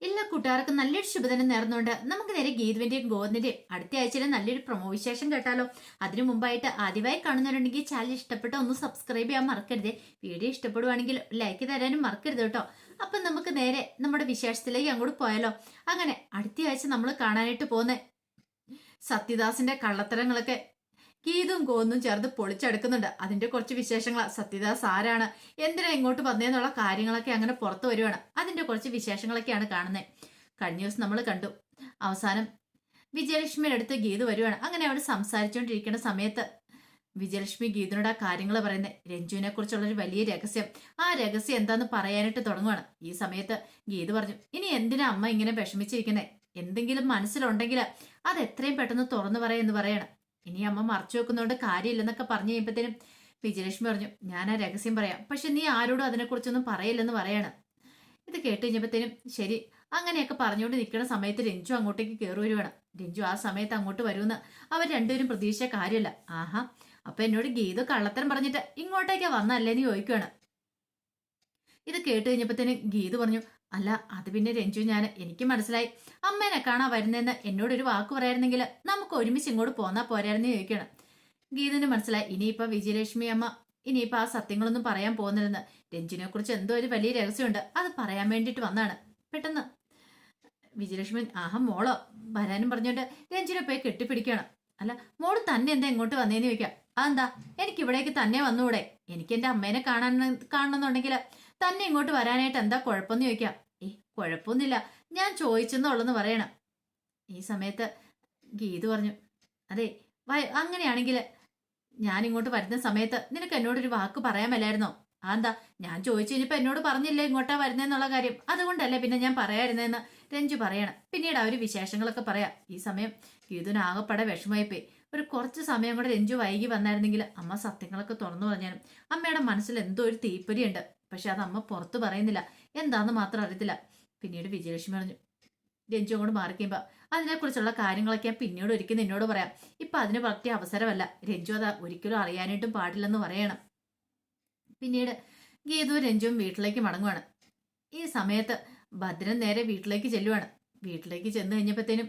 എല്ലാ കൂട്ടുകാർക്കും നല്ലൊരു ശുഭദിനം നേർന്നുകൊണ്ട് നമുക്ക് നേരെ ഗീതുവിന്റെയും ഗോവിന്ദിന്റെയും അടുത്ത ആഴ്ചയിലെ നല്ലൊരു പ്രൊമോ വിശേഷം കേട്ടാലോ. അതിനു മുമ്പായിട്ട് ആദ്യമായി കാണുന്നവരുണ്ടെങ്കിൽ ചാനൽ ഇഷ്ടപ്പെട്ട ഒന്ന് സബ്സ്ക്രൈബ് ചെയ്യാൻ മറക്കരുത്. വീഡിയോ ഇഷ്ടപ്പെടുവാണെങ്കിൽ ലൈക്ക് തരാനും മറക്കരുത് കേട്ടോ. അപ്പൊ നമുക്ക് നേരെ നമ്മുടെ വിശേഷത്തിലേക്ക് അങ്ങോട്ട് പോയാലോ. അങ്ങനെ അടുത്ത ആഴ്ച നമ്മൾ കാണാനായിട്ട് പോകുന്ന സത്യദാസിന്റെ കള്ളത്തരങ്ങളൊക്കെ ഗീതും ഗോന്നും ചേർന്ന് പൊളിച്ചെടുക്കുന്നുണ്ട്. അതിന്റെ കുറച്ച് വിശേഷങ്ങൾ, സത്യദാസ് ആരാണ്, എന്തിനാ ഇങ്ങോട്ട് വന്നേന്നുള്ള കാര്യങ്ങളൊക്കെ അങ്ങനെ പുറത്തു വരുവാണ്. അതിന്റെ കുറച്ച് വിശേഷങ്ങളൊക്കെയാണ് കാണുന്നത്. കഴിഞ്ഞ ദിവസം നമ്മൾ കണ്ടു, അവസാനം വിജയലക്ഷ്മിയുടെ അടുത്ത് ഗീതു വരുവാണ്. അങ്ങനെ അവിടെ സംസാരിച്ചുകൊണ്ടിരിക്കുന്ന സമയത്ത് വിജയലക്ഷ്മി ഗീതുനോട് ആ കാര്യങ്ങൾ പറയുന്നത്, രഞ്ജുവിനെ കുറിച്ചുള്ളൊരു വലിയ രഹസ്യം, ആ രഹസ്യം എന്താന്ന് പറയാനായിട്ട് തുടങ്ങുവാണ്. ഈ സമയത്ത് ഗീതു പറഞ്ഞു, ഇനി എന്തിനാ അമ്മ ഇങ്ങനെ വിഷമിച്ചിരിക്കുന്നത്, എന്തെങ്കിലും മനസ്സിലുണ്ടെങ്കിൽ അത് എത്രയും പെട്ടെന്ന് തുറന്നു പറയാന്ന് പറയണം. ഇനി അമ്മ മറച്ചു വെക്കുന്നതുകൊണ്ട് കാര്യമില്ലെന്നൊക്കെ പറഞ്ഞു കഴിയുമ്പോഴത്തേനും വിജയലക്ഷ്മി പറഞ്ഞു, ഞാൻ ആ രഹസ്യം പറയാം, പക്ഷെ നീ ആരോടും അതിനെക്കുറിച്ചൊന്നും പറയില്ലെന്ന് പറയാണ്. ഇത് കേട്ട് കഴിഞ്ഞപ്പോഴത്തേനും ശരി, അങ്ങനെയൊക്കെ പറഞ്ഞുകൊണ്ട് നിൽക്കുന്ന സമയത്ത് രഞ്ജു അങ്ങോട്ടേക്ക് കയറി വരുവാണ്. രഞ്ജു ആ സമയത്ത് അങ്ങോട്ട് വരുമെന്ന് അവർ രണ്ടുപേരും പ്രതീക്ഷിച്ച കാര്യമല്ല. ആഹാ, അപ്പൊ എന്നോട് ഗീതു കള്ളത്തരം പറഞ്ഞിട്ട് ഇങ്ങോട്ടേക്ക് വന്നല്ലേന്ന് ചോദിക്കുകയാണ്. ഇത് കേട്ട് കഴിഞ്ഞപ്പോഴത്തേനും ഗീതു പറഞ്ഞു, അല്ല അത് പിന്നെ രഞ്ജു, എനിക്ക് മനസ്സിലായി, അമ്മേനെ കാണാൻ വരുന്നതെന്ന് എന്നോടൊരു വാക്ക് പറയായിരുന്നെങ്കിൽ നമുക്ക് ഒരുമിച്ച് ഇങ്ങോട്ട് പോന്നാ പോരായിരുന്നു ചോദിക്കണം. ഗീതുവിന് മനസ്സിലായി, ഇനിയിപ്പോ വിജയലക്ഷ്മി അമ്മ ഇനിയിപ്പോ ആ സത്യങ്ങളൊന്നും പറയാൻ പോകുന്നില്ലെന്ന്. രഞ്ജുവിനെ കുറിച്ച് എന്തോ ഒരു വലിയ രഹസ്യമുണ്ട്, അത് പറയാൻ വേണ്ടിയിട്ട് വന്നാണ്. പെട്ടെന്ന് വിജയലക്ഷ്മി ആഹാ മോളോ വരാനും പറഞ്ഞോണ്ട് രഞ്ജുനെ പോയി കെട്ടിപ്പിടിക്കണം. അല്ല മോള് തന്നെ എന്താ ഇങ്ങോട്ട് വന്നേന്ന് ചോദിക്കാം. അതെന്താ, എനിക്ക് ഇവിടേക്ക് തന്നെ വന്നുകൂടെ, എനിക്ക് എന്റെ അമ്മേനെ കാണണമെന്നുണ്ടെങ്കിൽ തന്നെ ഇങ്ങോട്ട് വരാനായിട്ട് എന്താ കുഴപ്പമെന്ന് ചോദിക്കാം. കുഴപ്പമൊന്നുമില്ല, ഞാൻ ചോദിച്ചെന്നുള്ളെന്ന് പറയണം. ഈ സമയത്ത് ഗീതു പറഞ്ഞു, അതെ അങ്ങനെയാണെങ്കിൽ ഞാൻ ഇങ്ങോട്ട് വരുന്ന സമയത്ത് നിനക്ക് എന്നോടൊരു വാക്ക് പറയാൻ മേലായിരുന്നോ? അതെന്താ, ഞാൻ ചോദിച്ചു കഴിഞ്ഞപ്പോ എന്നോട് പറഞ്ഞില്ലേ ഇങ്ങോട്ടാ വരുന്നതെന്നുള്ള കാര്യം, അതുകൊണ്ടല്ലേ പിന്നെ ഞാൻ പറയായിരുന്നതെന്ന് രഞ്ജു പറയണം. പിന്നീട് അവര് വിശേഷങ്ങളൊക്കെ പറയാം. ഈ സമയം ഗീതുവിന് ആകെപ്പാടെ വിഷമമായിപ്പോയി. ഒരു കുറച്ച് സമയം കൂടെ രഞ്ജു വൈകി വന്നായിരുന്നെങ്കിൽ അമ്മ സത്യങ്ങളൊക്കെ തുറന്നു പറഞ്ഞാലും. അമ്മയുടെ മനസ്സിൽ എന്തോ ഒരു തീപ്പൊരിയുണ്ട്, പക്ഷെ അത് അമ്മ പുറത്ത് പറയുന്നില്ല, എന്താന്ന് മാത്രം അറിയത്തില്ല. പിന്നീട് വിജയലക്ഷ്മി പറഞ്ഞു, രഞ്ജു അങ്ങോട്ട് മാറിക്കുമ്പോ അതിനെക്കുറിച്ചുള്ള കാര്യങ്ങളൊക്കെ ഞാൻ പിന്നീട് ഒരിക്കലും നിന്നോട് പറയാം, ഇപ്പൊ അതിന് പറ്റിയ അവസരമല്ല, രഞ്ജു അത് ഒരിക്കലും അറിയാനായിട്ടും പാടില്ലെന്ന് പറയണം. പിന്നീട് ഗീതു രഞ്ജുവും വീട്ടിലേക്ക് മടങ്ങുവാണ്. ഈ സമയത്ത് ഭദ്രൻ നേരെ വീട്ടിലേക്ക് ചെല്ലുവാണ്. വീട്ടിലേക്ക് ചെന്ന് കഴിഞ്ഞപ്പോഴത്തേനും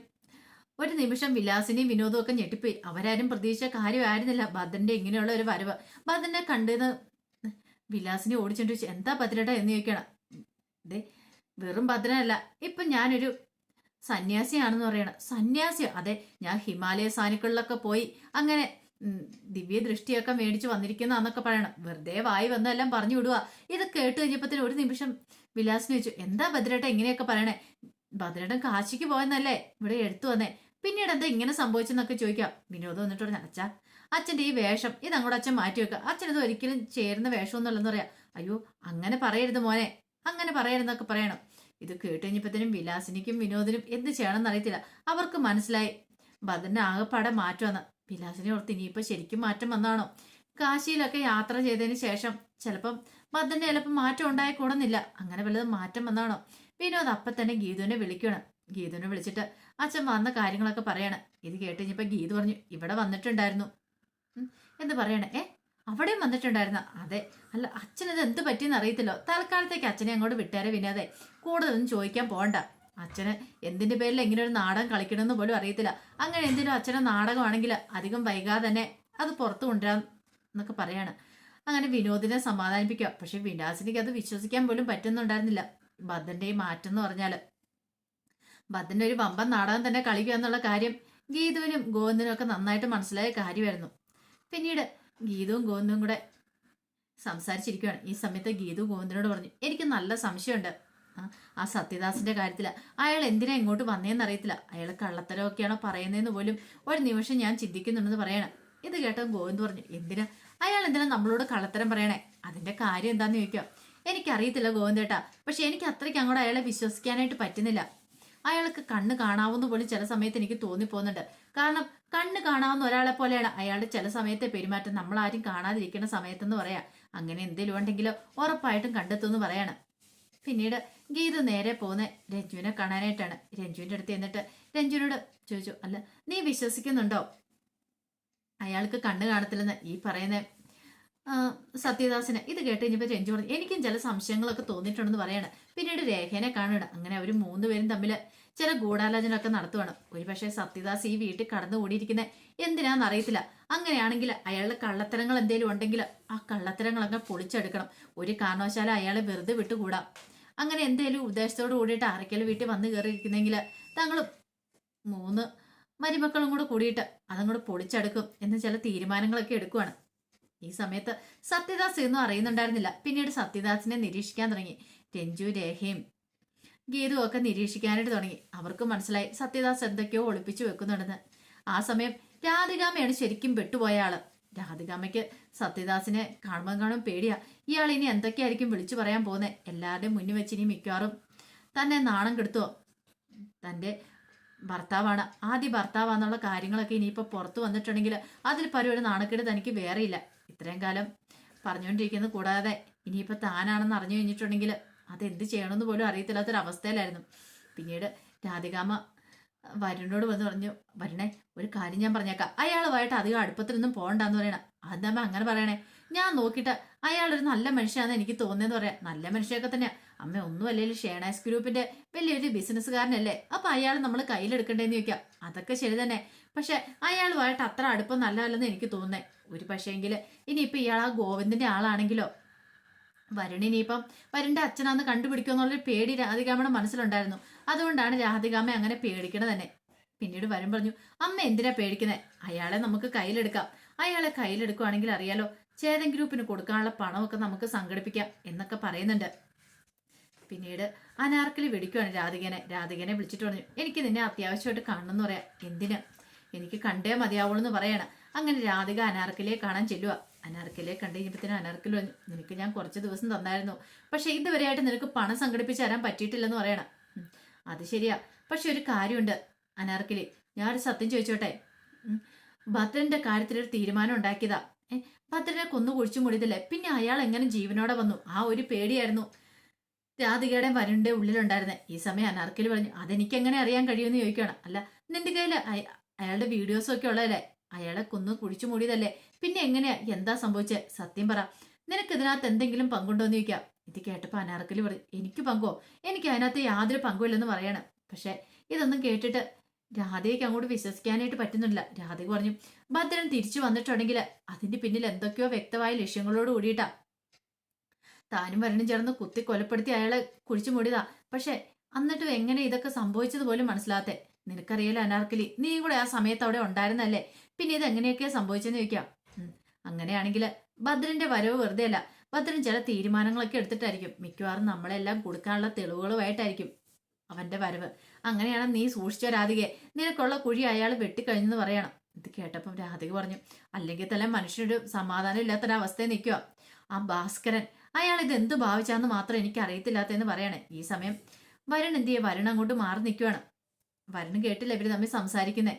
ഒരു നിമിഷം വിലാസിനെയും വിനോദവും ഒക്കെ ഞെട്ടിപ്പോയി. അവരാരും പ്രതീക്ഷിച്ച കാര്യമായിരുന്നില്ല ഭദ്രന്റെ ഇങ്ങനെയുള്ള ഒരു വരവ്. ഭദ്രനെ കണ്ടെന്ന് വിലാസിനെ ഓടിച്ചോണ്ട് ചോദിച്ചു, എന്താ ഭദ്രേട്ടാ എന്ന് ചോദിക്കണം. അതെ, വെറും ഭദ്രനല്ല, ഇപ്പൊ ഞാനൊരു സന്യാസിയാണെന്ന് പറയണം. സന്യാസിയോ? അതെ, ഞാൻ ഹിമാലയ സാനുക്കളിലൊക്കെ പോയി അങ്ങനെ ദിവ്യ ദൃഷ്ടിയൊക്കെ മേടിച്ചു വന്നിരിക്കുന്നതെന്നൊക്കെ പറയണം. വെറുതെ വായി വന്നെല്ലാം പറഞ്ഞു വിടുക. ഇത് കേട്ട് കഴിഞ്ഞപ്പത്തിന് ഒരു നിമിഷം വിലാസിന് ചോദിച്ചു, എന്താ ഭദ്രേട്ട ഇങ്ങനെയൊക്കെ പറയണേ, ഭദ്രേട്ടൻ കാശിക്ക് പോയെന്നല്ലേ ഇവിടെ എടുത്തു വന്നേ, പിന്നീട് എന്താ ഇങ്ങനെ സംഭവിച്ചെന്നൊക്കെ ചോദിക്കാം. വിനോദം വന്നിട്ട് പറഞ്ഞു, അച്ഛന്റെ ഈ വേഷം ഇതങ്ങോട്ട് അച്ഛൻ മാറ്റി വെക്കുക, അച്ഛൻ ഇത് ഒരിക്കലും ചേരുന്ന വേഷമൊന്നുമല്ലെന്ന് പറയാം. അയ്യോ അങ്ങനെ പറയരുത് മോനെ, അങ്ങനെ പറയരുതെന്നൊക്കെ പറയണം. ഇത് കേട്ട് കഴിഞ്ഞപ്പോഴത്തേനും വിലാസിനിക്കും വിനോദിനും എന്ത് ചെയ്യണമെന്ന് അറിയത്തില്ല. അവർക്ക് മനസ്സിലായി ഭദ്രന്റെ ആകെപ്പാടെ മാറ്റമെന്ന്. വിലാസിനെ ഓർത്ത് ഇനിയിപ്പോ ശരിക്കും മാറ്റം വന്നാണോ? കാശിയിലൊക്കെ യാത്ര ചെയ്തതിന് ശേഷം ചിലപ്പം ഭദ്രന്റെ ചിലപ്പോൾ മാറ്റം ഉണ്ടായിക്കൂടുന്നില്ല. അങ്ങനെ വല്ലതും മാറ്റം വന്നാണോ? വിനോദ് അപ്പൊ തന്നെ ഗീതുവിനെ വിളിക്കണം. ഗീതുവിനെ വിളിച്ചിട്ട് അച്ഛൻ വന്ന കാര്യങ്ങളൊക്കെ പറയണം. ഇത് കേട്ട് കഴിഞ്ഞപ്പോ ഗീതു പറഞ്ഞു, ഇവിടെ വന്നിട്ടുണ്ടായിരുന്നു എന്ന് പറയണേ. അവിടെയും വന്നിട്ടുണ്ടായിരുന്ന? അതെ. അല്ല അച്ഛനത് എന്ത് പറ്റിയെന്ന് അറിയത്തില്ലോ, തൽക്കാലത്തേക്ക് അച്ഛനെ അങ്ങോട്ട് വിട്ടേരെ വിനോദേ, കൂടുതലൊന്നും ചോദിക്കാൻ പോകണ്ട. അച്ഛന് എന്തിന്റെ പേരിൽ എങ്ങനെ ഒരു നാടകം കളിക്കണമെന്ന് പോലും അറിയത്തില്ല. അങ്ങനെ എന്തെങ്കിലും അച്ഛനെ നാടകമാണെങ്കിൽ അധികം വൈകാതെ തന്നെ അത് പുറത്തു കൊണ്ടുവരാം എന്നൊക്കെ പറയാണ്. അങ്ങനെ വിനോദിനെ സമാധാനിപ്പിക്കുക. പക്ഷെ വിലാസിനിക്ക് അത് വിശ്വസിക്കാൻ പോലും പറ്റുന്നുണ്ടായിരുന്നില്ല. ഭദ്രന്റെ ഈ മാറ്റം എന്ന് പറഞ്ഞാല് ഭദ്രന്റെ ഒരു വമ്പൻ നാടകം തന്നെ കളിക്കുക എന്നുള്ള കാര്യം ഗീതുവിനും ഗോവിന്ദനും ഒക്കെ നന്നായിട്ട് മനസ്സിലായ കാര്യമായിരുന്നു. പിന്നീട് ഗീതുവും ഗോവിന്ദനും കൂടെ സംസാരിച്ചിരിക്കുകയാണ്. ഈ സമയത്ത് ഗീതു ഗോവിന്ദനോട് പറഞ്ഞു, എനിക്ക് നല്ല സംശയമുണ്ട് ആ സത്യദാസിന്റെ കാര്യത്തില്. അയാൾ എന്തിനാ ഇങ്ങോട്ട് വന്നേന്ന് അറിയത്തില്ല, അയാൾ കള്ളത്തരമൊക്കെയാണോ പറയുന്നതെന്ന് പോലും ഒരു നിമിഷം ഞാൻ ചിന്തിക്കുന്നുണ്ടെന്ന് പറയണം. ഇത് കേട്ടോ ഗോവിന്ദ് പറഞ്ഞു, എന്തിനാ നമ്മളോട് കള്ളത്തരം പറയണേ, അതിന്റെ കാര്യം എന്താന്ന് ചോദിക്കാം. എനിക്കറിയത്തില്ല ഗോവിന്ദേട്ടാ, പക്ഷെ എനിക്ക് അത്രയ്ക്ക് അങ്ങോട്ട് അയാളെ വിശ്വസിക്കാനായിട്ട് പറ്റുന്നില്ല. അയാൾക്ക് കണ്ണ് കാണാവുന്ന പോലും ചില സമയത്ത് എനിക്ക് തോന്നിപ്പോകുന്നുണ്ട്. കാരണം കണ്ണ് കാണാവുന്ന ഒരാളെ പോലെയാണ് അയാളുടെ ചില സമയത്തെ പെരുമാറ്റം, നമ്മൾ ആരും കാണാതിരിക്കുന്ന സമയത്തെന്ന് പറയാം. അങ്ങനെ എന്തെങ്കിലും ഉണ്ടെങ്കിലോ ഉറപ്പായിട്ടും കണ്ടെത്തുമെന്ന് പറയാണ്. പിന്നീട് ഗീതു നേരെ പോകുന്ന രഞ്ജുവിനെ കാണാനായിട്ടാണ്. രഞ്ജുവിന്റെ അടുത്ത് എന്നിട്ട് രഞ്ജുവിനോട് ചോദിച്ചു, അല്ല നീ വിശ്വസിക്കുന്നുണ്ടോ അയാൾക്ക് കണ്ണ് കാണത്തില്ലെന്ന്? ഈ പറയുന്ന ആ, സത്യദാസന് ഇത് കേട്ട് കഴിഞ്ഞപ്പോൾ രഞ്ജു പറഞ്ഞു എനിക്കും ചില സംശയങ്ങളൊക്കെ തോന്നിയിട്ടുണ്ടെന്ന് പറയാണ്. പിന്നീട് രേഖേനെ കാണുകയാണ്. അങ്ങനെ അവർ മൂന്നുപേരും തമ്മിൽ ചില ഗൂഢാലോചനയൊക്കെ നടത്തുവാണ്. ഒരുപക്ഷെ സത്യദാസ് ഈ വീട്ടിൽ കടന്നുകൂടിയിരിക്കുന്നത് എന്തിനാന്ന് അറിയത്തില്ല. അങ്ങനെയാണെങ്കിൽ അയാളുടെ കള്ളത്തരങ്ങൾ എന്തെങ്കിലും ഉണ്ടെങ്കിൽ ആ കള്ളത്തരങ്ങളൊക്കെ പൊളിച്ചെടുക്കണം. ഒരു കാരണവശാലും അയാളെ വെറുതെ വിട്ടുകൂടാ. അങ്ങനെ എന്തേലും ഉദ്ദേശത്തോട് കൂടിയിട്ട് ആരൊക്കെയാലും വീട്ടിൽ വന്ന് കയറിയിരിക്കുന്നെങ്കിൽ തങ്ങളും മൂന്ന് മരുമക്കളും കൂടെ കൂടിയിട്ട് അതങ്ങോട്ട് പൊളിച്ചെടുക്കും എന്ന് ചില തീരുമാനങ്ങളൊക്കെ എടുക്കുവാണ്. ഈ സമയത്ത് സത്യദാസ് ഒന്നും അറിയുന്നുണ്ടായിരുന്നില്ല. പിന്നീട് സത്യദാസിനെ നിരീക്ഷിക്കാൻ തുടങ്ങി. രഞ്ജു രേഖയും ഗീതുവും ഒക്കെ നിരീക്ഷിക്കാനായിട്ട് തുടങ്ങി. അവർക്ക് മനസ്സിലായി സത്യദാസ് എന്തൊക്കെയോ ഒളിപ്പിച്ചു വെക്കുന്നുണ്ടെന്ന്. ആ സമയം രാധികാമ്മയാണ് ശരിക്കും പെട്ടുപോയ ആള്. രാധികാമ്മയ്ക്ക് സത്യദാസിനെ കാണുമ്പോൾ പേടിയാ. ഇയാൾ ഇനി എന്തൊക്കെയായിരിക്കും വിളിച്ചു പറയാൻ പോകുന്നത്? എല്ലാവരുടെയും മുന്നിൽ വെച്ച് ഇനി മിക്കവാറും തന്നെ നാണം കെടുത്തുവോ? തൻ്റെ ഭർത്താവാണ്, ആദ്യ ഭർത്താവാന്നുള്ള കാര്യങ്ങളൊക്കെ ഇനിയിപ്പോൾ പുറത്തു വന്നിട്ടുണ്ടെങ്കിൽ അതിൽ ഒരു നാണക്കേട് തനിക്ക് വേറെയില്ല. ഇത്രയും കാലം പറഞ്ഞുകൊണ്ടിരിക്കുന്നത് കൂടാതെ ഇനിയിപ്പോൾ താനാണെന്ന് അറിഞ്ഞു കഴിഞ്ഞിട്ടുണ്ടെങ്കിൽ അതെന്ത് ചെയ്യണമെന്ന് പോലും അറിയത്തില്ലാത്തൊരവസ്ഥയിലായിരുന്നു. പിന്നീട് രാധികാമ്മ വരുണിനോട് വന്ന് പറഞ്ഞു, വരുണേ ഒരു കാര്യം ഞാൻ പറഞ്ഞേക്കാം, അയാളുമായിട്ട് അധികം അടുപ്പത്തിലൊന്നും പോകണ്ടെന്ന് പറയണം. അതെന്താ അങ്ങനെ പറയണേ? ഞാൻ നോക്കിയിട്ട് അയാളൊരു നല്ല മനുഷ്യനാണെന്ന് എനിക്ക് തോന്നിയെന്ന് പറയാം. നല്ല മനുഷ്യരൊക്കെ തന്നെയാ അമ്മ, ഒന്നും അല്ലെങ്കിലും ഷേണാസ് ഗ്രൂപ്പിന്റെ വലിയൊരു ബിസിനസ്സുകാരനല്ലേ, അപ്പൊ അയാൾ നമ്മൾ കയ്യിലെടുക്കണ്ടേന്ന് ചോദിക്കാം. അതൊക്കെ ശരി തന്നെ, പക്ഷെ അയാളുമായിട്ട് അത്ര അടുപ്പം നല്ലതല്ലെന്ന് എനിക്ക് തോന്നുന്നേ. ഒരു പക്ഷേങ്കില് ഇനിയിപ്പൊ ഇയാൾ ആ ഗോവിന്ദന്റെ ആളാണെങ്കിലോ വരുണിനിയിപ്പം വരുണിന്റെ അച്ഛനാന്ന് കണ്ടുപിടിക്കുമെന്നുള്ളൊരു പേടി രാധികാമ്മയുടെ മനസ്സിലുണ്ടായിരുന്നു. അതുകൊണ്ടാണ് രാധികാമ്മ അങ്ങനെ പേടിക്കണത് തന്നെ. പിന്നീട് വരും പറഞ്ഞു, അമ്മ എന്തിനാ പേടിക്കുന്നത്? അയാളെ നമുക്ക് കയ്യിലെടുക്കാം. അയാളെ കയ്യിലെടുക്കുവാണെങ്കിൽ അറിയാലോ, ചേതൻ ഗ്രൂപ്പിന് കൊടുക്കാനുള്ള പണമൊക്കെ നമുക്ക് സംഘടിപ്പിക്കാം എന്നൊക്കെ പറയുന്നുണ്ട്. പിന്നീട് അനാർക്കലി വിളിക്കുവാണ് രാധികനെ വിളിച്ചിട്ട് പറഞ്ഞു, എനിക്ക് നിന്നെ അത്യാവശ്യമായിട്ട് കാണണമെന്ന് പറയാം. എന്തിന്? എനിക്ക് കണ്ടേ മതിയാവുള്ളൂ എന്ന് പറയാണ്. അങ്ങനെ രാധിക അനാർക്കലിയെ കാണാൻ ചെല്ലുക. അനാർക്കലിയെ കണ്ടു കഴിഞ്ഞപ്പോഴത്തേനും അനാർക്കലി പറഞ്ഞു, നിനക്ക് ഞാൻ കുറച്ച് ദിവസം തന്നായിരുന്നു, പക്ഷെ ഇതുവരെയായിട്ട് നിനക്ക് പണം സംഘടിപ്പിച്ച് തരാൻ പറ്റിയിട്ടില്ലെന്ന് പറയണം. അത് ശരിയാ, പക്ഷെ ഒരു കാര്യമുണ്ട് അനാർക്കലി, ഞാനൊരു സത്യം ചോദിച്ചോട്ടെ. ഭദ്രന്റെ കാര്യത്തിലൊരു തീരുമാനം ഉണ്ടാക്കിയതാ. ഭദ്രനെ കൊന്നു കുഴിച്ചു മുടിയതല്ലേ, പിന്നെ അയാൾ എങ്ങനെ ജീവനോടെ വന്നു? ആ ഒരു പേടിയായിരുന്നു രാധികയുടെ വരുണിന്റെ ഉള്ളിലുണ്ടായിരുന്നെ. ഈ സമയം അനാർക്കലി പറഞ്ഞു, അതെനിക്ക് എങ്ങനെ അറിയാൻ കഴിയുമെന്ന് ചോദിക്കുകയാണ്. അല്ല, നിന്റെ കയ്യിൽ അയാളുടെ വീഡിയോസൊക്കെ ഉള്ളതല്ലേ? അയാളെ കൊന്നു കുഴിച്ചു മൂടിയതല്ലേ? പിന്നെ എങ്ങനെയാ, എന്താ സംഭവിച്ചേ? സത്യം പറ, നിനക്ക് ഇതിനകത്ത് എന്തെങ്കിലും പങ്കുണ്ടോന്ന് ചോദിക്കാം. ഇത് കേട്ടപ്പോ അനാർക്കലി പറഞ്ഞു, എനിക്ക് പങ്കോ? എനിക്ക് അതിനകത്ത് യാതൊരു പങ്കുമില്ലെന്ന് പറയാണ്. പക്ഷെ ഇതൊന്നും കേട്ടിട്ട് രാധയ്ക്ക് അങ്ങോട്ട് വിശ്വസിക്കാനായിട്ട് പറ്റുന്നില്ല. രാധിക പറഞ്ഞു, ഭദ്രൻ തിരിച്ചു വന്നിട്ടുണ്ടെങ്കിൽ അതിന്റെ പിന്നിൽ എന്തൊക്കെയോ വ്യക്തമായ ലക്ഷ്യങ്ങളോട് കൂടിയിട്ടാ താനും വരനും ചേർന്ന് കുത്തി കൊലപ്പെടുത്തി അയാളെ കുഴിച്ചു മൂടിയതാ. പക്ഷെ എന്നിട്ടും എങ്ങനെ ഇതൊക്കെ സംഭവിച്ചത് പോലും മനസ്സിലാത്തെ? നിനക്കറിയാലോ അനാർക്കലി, നീയും കൂടെ ആ സമയത്ത് അവിടെ ഉണ്ടായിരുന്നല്ലേ, പിന്നെ ഇത് എങ്ങനെയൊക്കെയാ സംഭവിച്ചെന്ന് ചോദിക്കാം. അങ്ങനെയാണെങ്കിൽ ഭദ്രന്റെ വരവ് വെറുതെ അല്ല. ഭദ്രൻ ചില തീരുമാനങ്ങളൊക്കെ എടുത്തിട്ടായിരിക്കും. മിക്കവാറും നമ്മളെല്ലാം കൊടുക്കാനുള്ള തെളിവുകളുമായിട്ടായിരിക്കും അവന്റെ വരവ്. അങ്ങനെയാണ് നീ സൂക്ഷിച്ചോ രാധികയെ, നിനക്കുള്ള കുഴി അയാൾ വെട്ടിക്കഴിഞ്ഞെന്ന് പറയണം. ഇത് കേട്ടപ്പം രാധിക പറഞ്ഞു, അല്ലെങ്കിൽ തന്നെ മനുഷ്യനൊരു സമാധാനം ഇല്ലാത്തൊരവസ്ഥയിൽ നിൽക്കുക. ആ ഭാസ്കരൻ, അയാൾ ഇത് എന്ത് ഭാവിച്ചാന്ന് മാത്രം എനിക്ക് അറിയത്തില്ലാത്തെന്ന് പറയണേ. ഈ സമയം വരുൺ എന്ത് ചെയ്യ, വരുൺ അങ്ങോട്ട് മാറി നിൽക്കുവാണ്. വരുൺ കേട്ടില്ല ഇവര് തമ്മിൽ സംസാരിക്കുന്നേ.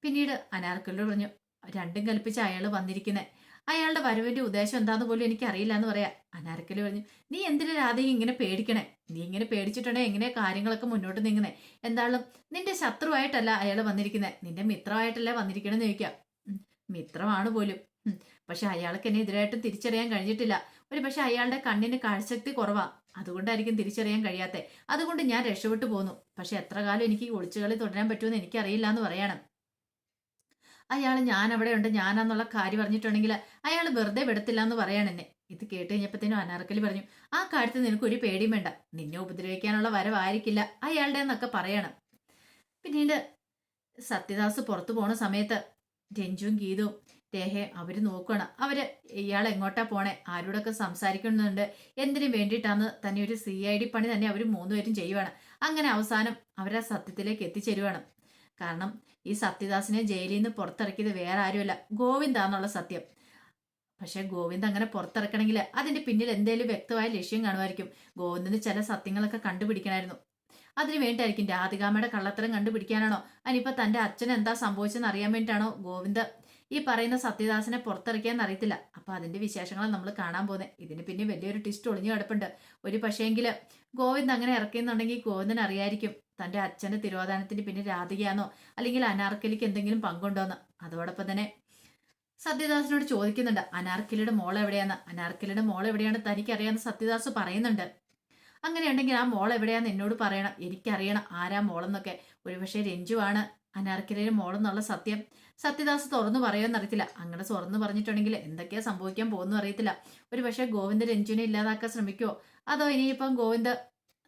പിന്നീട് അനാർക്കലിയോട് പറഞ്ഞു, രണ്ടും കൽപ്പിച്ച് അയാൾ വന്നിരിക്കുന്നേ, അയാളുടെ വരവിന്റെ ഉദ്ദേശം എന്താന്ന് പോലും എനിക്ക് അറിയില്ല എന്ന് പറയാ. അനാർക്കലി പറഞ്ഞു, നീ എന്തിനാ രാധയെ ഇങ്ങനെ പേടിക്കണേ? നീ ഇങ്ങനെ പേടിച്ചിട്ടുണ്ടെങ്കിൽ എങ്ങനെയാ കാര്യങ്ങളൊക്കെ മുന്നോട്ട് നീങ്ങുന്നേ? എന്തായാലും നിന്റെ ശത്രുവായിട്ടല്ല അയാൾ വന്നിരിക്കുന്നത്, നിന്റെ മിത്രമായിട്ടല്ലേ വന്നിരിക്കണെന്ന് ചോദിക്കാം. മിത്രമാണ് പോലും, പക്ഷെ അയാൾക്ക് എന്നെ എതിരായിട്ടും തിരിച്ചറിയാൻ കഴിഞ്ഞിട്ടില്ല. ഒരു പക്ഷെ അയാളുടെ കണ്ണിന് കാഴ്ചശക്തി കുറവാ, അതുകൊണ്ടായിരിക്കും തിരിച്ചറിയാൻ കഴിയാത്തെ. അതുകൊണ്ട് ഞാൻ രക്ഷപ്പെട്ടു പോന്നു. പക്ഷെ എത്ര കാലം എനിക്ക് ഒളിച്ചുകളി തുടരാൻ പറ്റുമെന്ന് എനിക്കറിയില്ല എന്ന് പറയണം. അയാൾ ഞാൻ അവിടെ ഉണ്ട്, ഞാനാന്നുള്ള കാര്യം പറഞ്ഞിട്ടുണ്ടെങ്കിൽ അയാൾ വെറുതെ വിടത്തില്ല എന്ന് പറയാണ് എന്നെ. ഇത് കേട്ട് കഴിഞ്ഞപ്പോഴത്തേനും അനാർക്കലി പറഞ്ഞു, ആ കാര്യത്തിൽ നിനക്ക് ഒരു പേടിയും വേണ്ട, നിന്നെ ഉപദ്രവിക്കാനുള്ള വരവായിരിക്കില്ല അയാളുടെ എന്നൊക്കെ പറയണം. പിന്നീട് സത്യദാസ് പുറത്തു പോണ സമയത്ത് രഞ്ജുവും ഗീതവും രേഹയും അവര് നോക്കണം. അവര് ഇയാൾ എങ്ങോട്ടാ പോണേ, ആരോടൊക്കെ സംസാരിക്കുന്നുണ്ട്, എന്തിനു വേണ്ടിയിട്ടാന്ന് തന്നെ ഒരു CID പണി തന്നെ അവർ മൂന്നുപേരും ചെയ്യുവാണ്. അങ്ങനെ അവസാനം അവരെ സത്യത്തിലേക്ക് എത്തിച്ചേരുവാണ്. കാരണം ഈ സത്യദാസിനെ ജയിലിൽ നിന്ന് പുറത്തിറക്കിയത് വേറെ ആരുമല്ല, ഗോവിന്ദാന്നുള്ള സത്യം. പക്ഷെ ഗോവിന്ദ് അങ്ങനെ പുറത്തിറക്കണമെങ്കിൽ അതിന്റെ പിന്നിൽ എന്തേലും വ്യക്തമായ ലക്ഷ്യം കാണുമായിരിക്കും. ഗോവിന്ദിന് ചില സത്യങ്ങളൊക്കെ കണ്ടുപിടിക്കണമായിരുന്നു. അതിനു വേണ്ടിയായിരിക്കും രാധികാമ്മയുടെ കള്ളത്തരം കണ്ടുപിടിക്കാനാണോ, അതിനിപ്പോ തന്റെ അച്ഛന് എന്താ സംഭവിച്ചെന്ന് അറിയാൻ വേണ്ടിയിട്ടാണോ ഗോവിന്ദ് ഈ പറയുന്ന സത്യദാസിനെ പുറത്തിറക്കിയാന്ന് അറിയത്തില്ല. അപ്പൊ അതിന്റെ വിശേഷങ്ങളാണ് നമ്മൾ കാണാൻ പോകുന്നത്. ഇതിന് പിന്നെ വലിയൊരു ട്വിസ്റ്റ് ഒളിഞ്ഞു കിടപ്പുണ്ട്. ഒരു പക്ഷേങ്കില് ഗോവിന്ദ് അങ്ങനെ ഇറക്കിയെന്നുണ്ടെങ്കിൽ ഗോവിന്ദന് അറിയായിരിക്കും തന്റെ അച്ഛന്റെ തിരോധാനത്തിന് പിന്നെ രാധികയാണോ അല്ലെങ്കിൽ അനാർക്കലിക്ക് എന്തെങ്കിലും പങ്കുണ്ടോന്ന്. അതോടൊപ്പം തന്നെ സത്യദാസിനോട് ചോദിക്കുന്നുണ്ട് അനാർക്കിലിയുടെ മോൾ എവിടെയാന്ന്. അനാർക്കിലിയുടെ മോൾ എവിടെയാണ് തനിക്കറിയാന്ന് സത്യദാസ് പറയുന്നുണ്ട്. അങ്ങനെയുണ്ടെങ്കിൽ ആ മോൾ എവിടെയാന്ന് എന്നോട് പറയണം, എനിക്കറിയണം ആരാ മോളെന്നൊക്കെ. ഒരുപക്ഷെ രഞ്ജുവാണ് അനാർക്കിലിയുടെ മോളെന്നുള്ള സത്യം സത്യദാസ് തുറന്നു പറയുമെന്നറിയത്തില്ല. അങ്ങനെ തുറന്നു പറഞ്ഞിട്ടുണ്ടെങ്കിൽ എന്തൊക്കെയാ സംഭവിക്കാൻ പോകുന്നു അറിയത്തില്ല. ഒരുപക്ഷെ ഗോവിന്ദ് രഞ്ജുവിനെ ഇല്ലാതാക്കാൻ ശ്രമിക്കുമോ, അതോ ഇനിയിപ്പം ഗോവിന്ദ്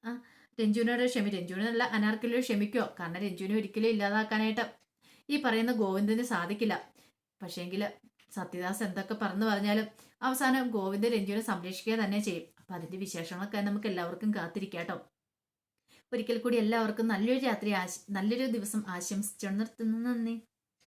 ആ, രഞ്ജുവിനല്ല അനാർക്കിലിയോട് ക്ഷമിക്കുമോ. കാരണം രഞ്ജുവിനെ ഒരിക്കലും ഇല്ലാതാക്കാനായിട്ട് ഈ പറയുന്ന ഗോവിന്ദന് സാധിക്കില്ല. പക്ഷേങ്കിൽ സത്യദാസ് എന്തൊക്കെ പറഞ്ഞാലും അവസാനം ഗോവിന്ദ് രഞ്ജുവിനെ സംരക്ഷിക്കുക തന്നെ ചെയ്യും. അപ്പൊ അതിന്റെ വിശേഷങ്ങളൊക്കെ നമുക്ക് എല്ലാവർക്കും കാത്തിരിക്കാട്ടോ. ഒരിക്കൽ കൂടി എല്ലാവർക്കും നല്ലൊരു ദിവസം ആശംസിച്ചു നിർത്തുന്നു. നന്ദി.